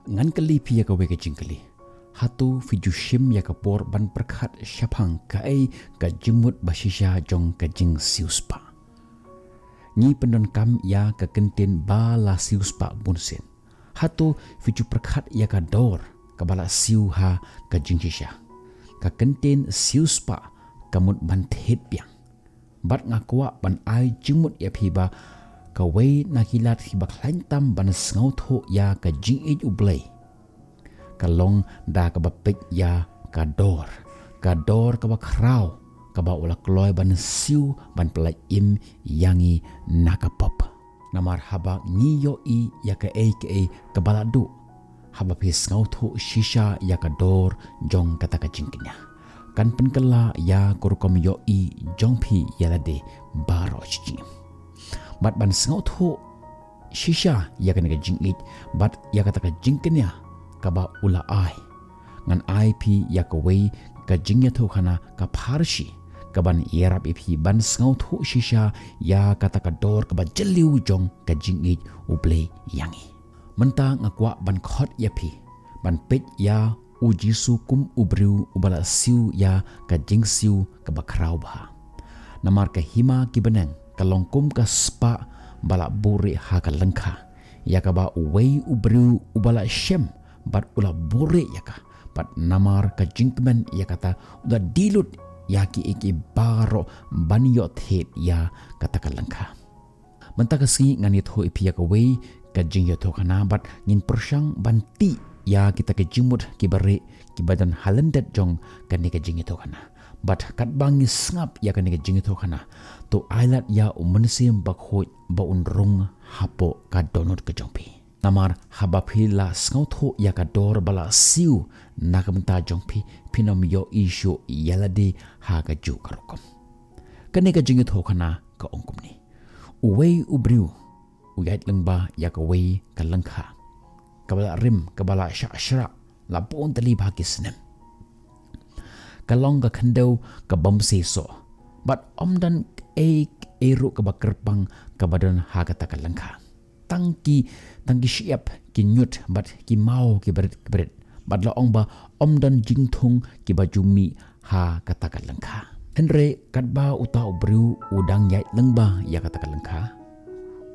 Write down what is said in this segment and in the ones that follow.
ngan kali pi ya ka we ka jingkali hatu fijushim ya ka por ban perkhat syapang ka ai ka jimut basisha jong ka jing siuspa ni pendon kam ya ka kenten bala siuspa bunsen hatu fiju perkhat ya ka dor ka bala siu ha ka jing sisha ka kenten siuspa kamut ban thet piang bat ngakwa ban ai jimut ya phiba ka wei nakilat hiba klain tam ban ngau tho ya ka jing ej ublei kalong da ka ba pek ya ka dor ka ba krau ka ba ula kloy ban siu ban pelai im yangi nakapop namar haba ni yo i ya ka ka baladu haba pis ngau tho shisha ya ka dor jong kata ka jingknya kan penkela ya kurkom yo i jong phi ya lade baro chi bat ban ngau tho shisha ya ka ka jing it bat ya kata ka jingknya kaba ula ai ngan IP ya ka wei ka jingya tho khana ka pharshi kaban yerap ipi ban ngau tho shisha ya kata ka dor ka ba jeliu jong ka jingit uble yangi menta ngakwa ban khot yapi ban pet ya uji sukum ubriu ubala siu ya ka jing siu ka ba krau ba namar ka hima ki benang ka longkum ka spa bala buri ha ka lengkha ya ka ba wei ubriu ubala shem bat ula bore yaka bat namar ka jingkmen yakata uda dilut yaki iki baro banyo thet ya kata ka langka mentaka si ngani tho ipi ka wei ka jing yo tho kana bat ngin persang banti ya kita ke jimut ki bare ki badan halendet jong kan ni ka jing yo tho kana bat kat bangi ngap ya kan ni ka jing yo tho kana to ailat ya umensim bakhoi ba unrung hapo ka donot ka jongpi namar haba phila ngau ya ka dor bala siu nakamta jongpi pinom yo ishu yalade ha ka ju karokom kane ka jingi tho khana ka ongkum ni uwei ubriu uyait lengba ya ka wei ka lengkha kabala rim kabala shashra la pon tali ba kisnem kalong ka khandau ka bomse so but omdan ero ka bakerpang ka badan ha ka ta ka lengkha tangki siap ki nyut bat ki mau ki berit bat la ong ba om dan jing thung ki bajumi ha kata ka lengkha henre kat ba uta ubru udang yai lengba ya kata ka lengkha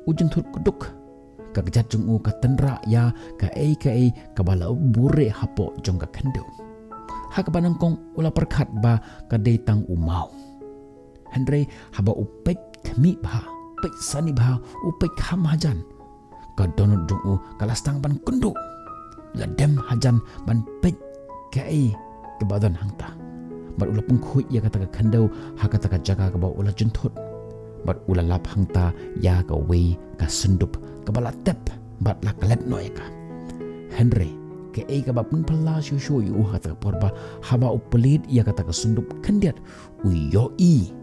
ujung thut kuduk ka jat jung u ka tenra ya ka ka bala bure hapo jong ka kendo ha ka banang kong ula perkhat ba ka dei tang umau henre haba upek thmi ba pek sani ba upek kham hajan ka donut jungu kalastang ban kundu la dem hajan ban pek kai ke badan hangta bat ula pungkhui ya kata ka khandau ha kata ka jaga ka ba ula junthut bat ula lap hangta ya ka wei ka sendup ka bala tep bat la kalet noy ka henry ke ka ba pun pala shu yu kata ka porba haba upelit ya kata ka sendup kandiat uyo i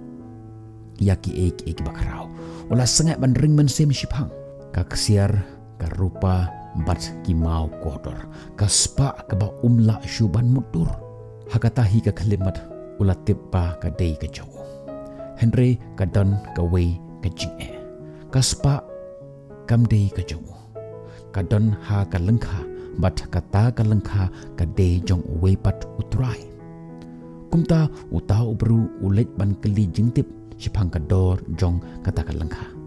ya ki bakarau ula sangat ban ring men sem shipang ka ksiar ka rupa bat ki mau kodor ka spa ka ba umla syuban mutur hakatahi ka khalimat ula tippa ka dei ka jaw henry ka dan ka wei ka jinge ka spa kam dei ka jaw ka dan ha ka lengkha bat kata ka lengkha ka dei jong wei pat utrai kumta utau bru ulet ban keli jingtip sipang ka dor jong kata ka lengkha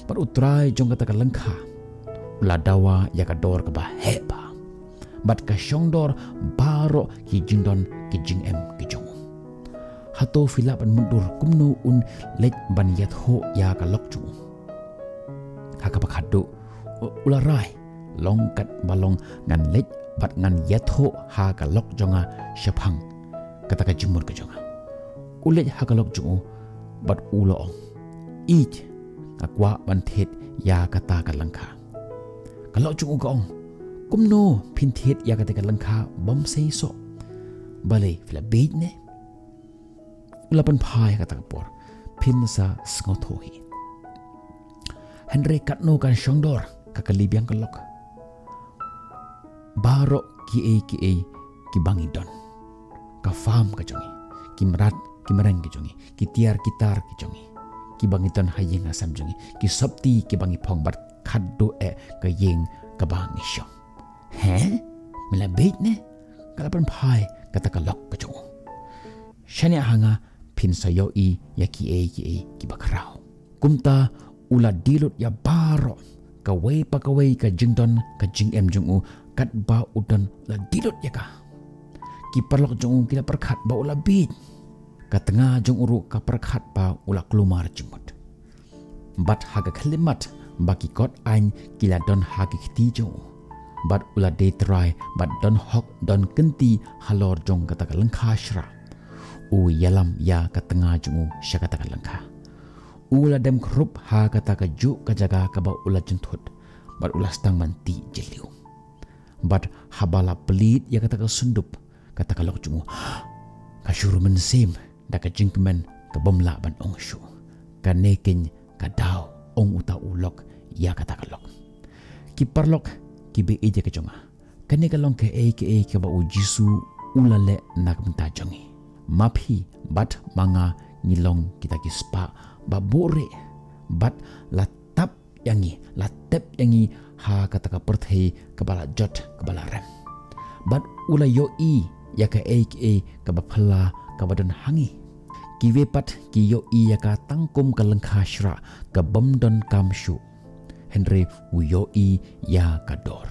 par utrai jong kata ka lengkha ula dawa ya ka dor ka ba heba bat ka shongdor baro ki jingdon ki jingem ki jong hato fila ban mundur kumnu un let ban yat ho ya ka lok chu ha ka pakhadu ula rai long kat balong ngan let bat ngan yat ho ha ka lok jonga shapang kata ka jimur ka jonga ulet ha ka lok chu bat ulo ong ich akwa ban thet ya kata ka lengkha kalau chung ugong kumno pin thet ya kata ka lengkha bom sei so bale fla beid ne ulapan phai kata ka por pin sa ngothohi henry katno kan shongdor ka kalibyang kalok baro ki bangidon ka fam ka jongi kimrat kimereng ki jongi ki tiar kitar ki jongi ki bangitan hayeng asam jongi ki sabti ki bangi phong bat khaddo e ka yeng ka bangi shong he mila bait ne kalapan pai kata kalok kacung shania hanga pin sayo I ya ki bakarau kumta ula dilut ya baro kawai pakawai ka jingdon ka jing em jungu kat ba udan la dilut ya ka ki parlok jungu kila perkhat ba ula bit ka tengah jung uru ka perkhat ba ula kelumar jengmut bat haga kalimat baki kot ain kila don hagi kiti jungu bat ula de try bat don hok don kenti halor jong kata kalengkha shra u yalam ya ka tengah jungu sya kata kalengkha ula dem krup ha kata ka ju ka jaga ka ba ula jentut bat ula stang manti jeliu bat habala pelit ya kata ka sundup kata ka lok jungu ka syuru mensim da ka jingkemen ka bomla ban ongshu ka nekin ka dau ong uta ulok ya kata ka lok ki parlok ki be eje ka jonga ka ne ka long ka ka ba u jisu ula le nak menta jongi mapi bat manga ngilong kita ki spa babore bat latap yangi ha kata ka perthei kebala jot kebala rem bat ula yo I ya ka ka baphala ka badan hangi ki vepat ki yo I ya ka tangkum ka lengkha shra ka bomdon kamshu henry u yo I ya ka dor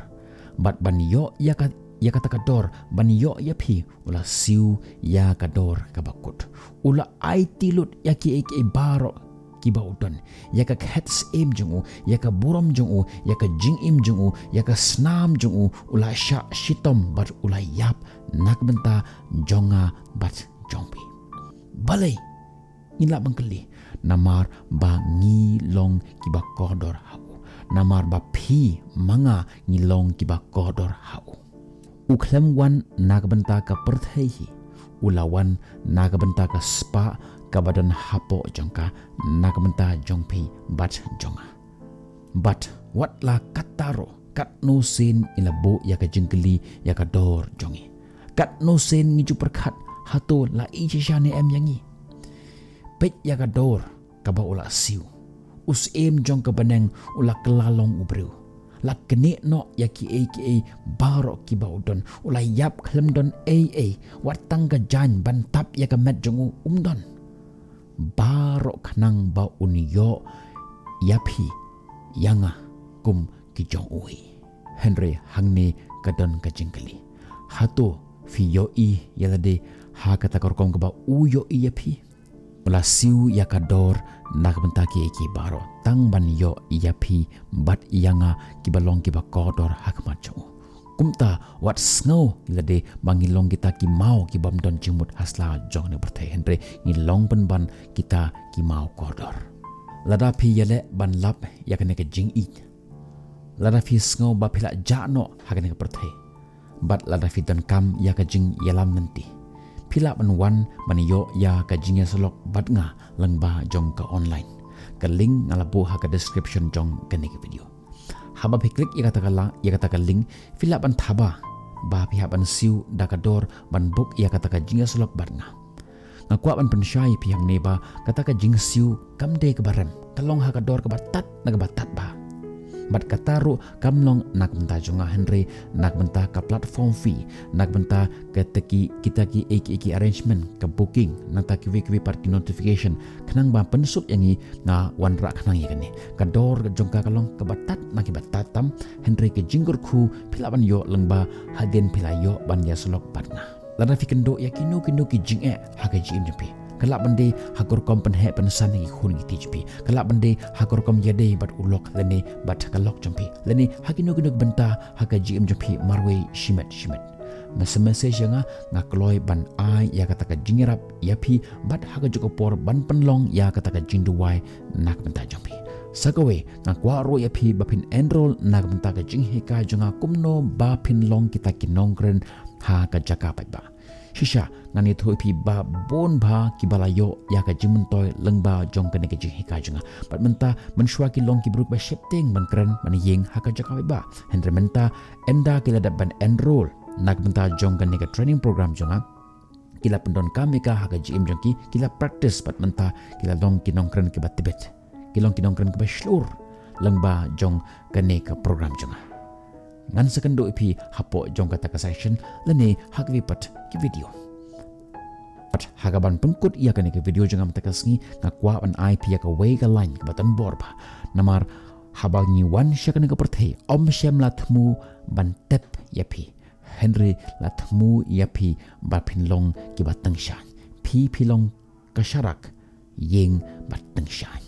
bat ban yo ya kata ka dor ban yo ya phi ula siu ya ka dor ka bakut ula ai tilut ya ki baro kiba udon ya ka hats em jungu ya ka buram jungu ya ka jing im jungu ya ka snam jungu ula sha shitom bat ula yap nak benta jonga bat jongpi balai ngila bangkeli namar ba ngilong kiba kodor hau namar ba phi manga ngilong kiba kodor hau uklem wan nak benta ka perthei ulawan nak benta ka spa kabadan hapo jongka nakamenta jongpi bat jonga bat wat la kataro kat no sen ila bo ya ka jengkeli ya ka dor jongi kat no sen ngiju perkhat hato la ije shane em yangi pet ya ka dor kaba ula siu us em jong ka baneng ula kelalong ubreu la kene no ya ki baro ki baudon ula yap klemdon wat tangga jan bantap ya ka met jongu umdon baro kanang ba uniyo yapi yanga kum kijong ui henry hangne kadon kajingkali hato fi yo I yalade ha kata korkom ka ba uyo I yapi ula siu yakador nak bentaki ki baro tang ban yo yapi bat yanga kibalong ki ba kodor hakmacho kumta wat snow lade bangilong kita ki mau ki bamdon jimut hasla jong ne bertai henry ngilong ban kita ki mau kodor lada pi yale ban lap yakane ke jing I lada fi snow ba phila jano hakane ke bertai bat lada fi don kam ya ka jing yalam nanti phila ban wan ban yo ya ka jing ya solok bat nga langba jong ka online ka link ngalabu ha ka description jong kene ke video haba pe klik ya kata link fill up ban thaba ba pihak ban siu dakador ban book ya kata ka jinga selok barnga ngakwa ban pensyai pihak neba kata ka jing siu kamde ke barem kalong ha kador ke batat na ke batat ba bat kataru kamlong nak benta jonga henry nak benta ka platform fee nak benta ke teki kita ki eki arrangement ke booking nak ta ki party notification kenang ba pensuk yangi nga wanra kenang yakani kador ke jongka kalong ke batat nak ki batatam henry ke jinggur khu pilaban yo lengba hagen pilayo ban ya selok batna lada fikendo yakino ki jinge haga jim jepi kelak bende hakor kom penhe pensan ni khun gi tijpi kelak bende hakor kom yade bat ulok lene bat kalok jompi lene hakino benta haka jim jompi marwe shimet message nga ngakloi ban ai ya kata ka jingirap yapi bat haka joko por ban penlong ya kata ka jinduwai nak benta jompi sagawe ngakwa ro yapi bapin enroll nak benta ka jingheka jonga kumno bapin long kita kinongren ha ka jaka ba shisha ngani thoi pi ba bon ba ki balayo ya ka jimun toy lengba jong kene ke jing hika junga pat menta menshwa ki long ki bruk ba shifting ban kren man yeng haka jaka ba hendra menta enda kila da ban enroll nak menta jong kene ke training program junga kila pendon kami ka haka jim jong ki kila practice pat menta kila long ki nong kren ke ba tibet kilong ki nong kren ke ba shlur lengba jong kene ke program junga ngan sekendo ipi hapo jong kata ka session lene hagwi pat ki video pat hagaban pengkut ia kane ke video jengam takasngi ngakwa an IP ya ka way ka line ka batan borba namar habal ni wan syakane ka perthei om shem latmu ban tep yapi Henry latmu yapi ba pinlong ki batang shan pi pilong kasharak yeng batang shan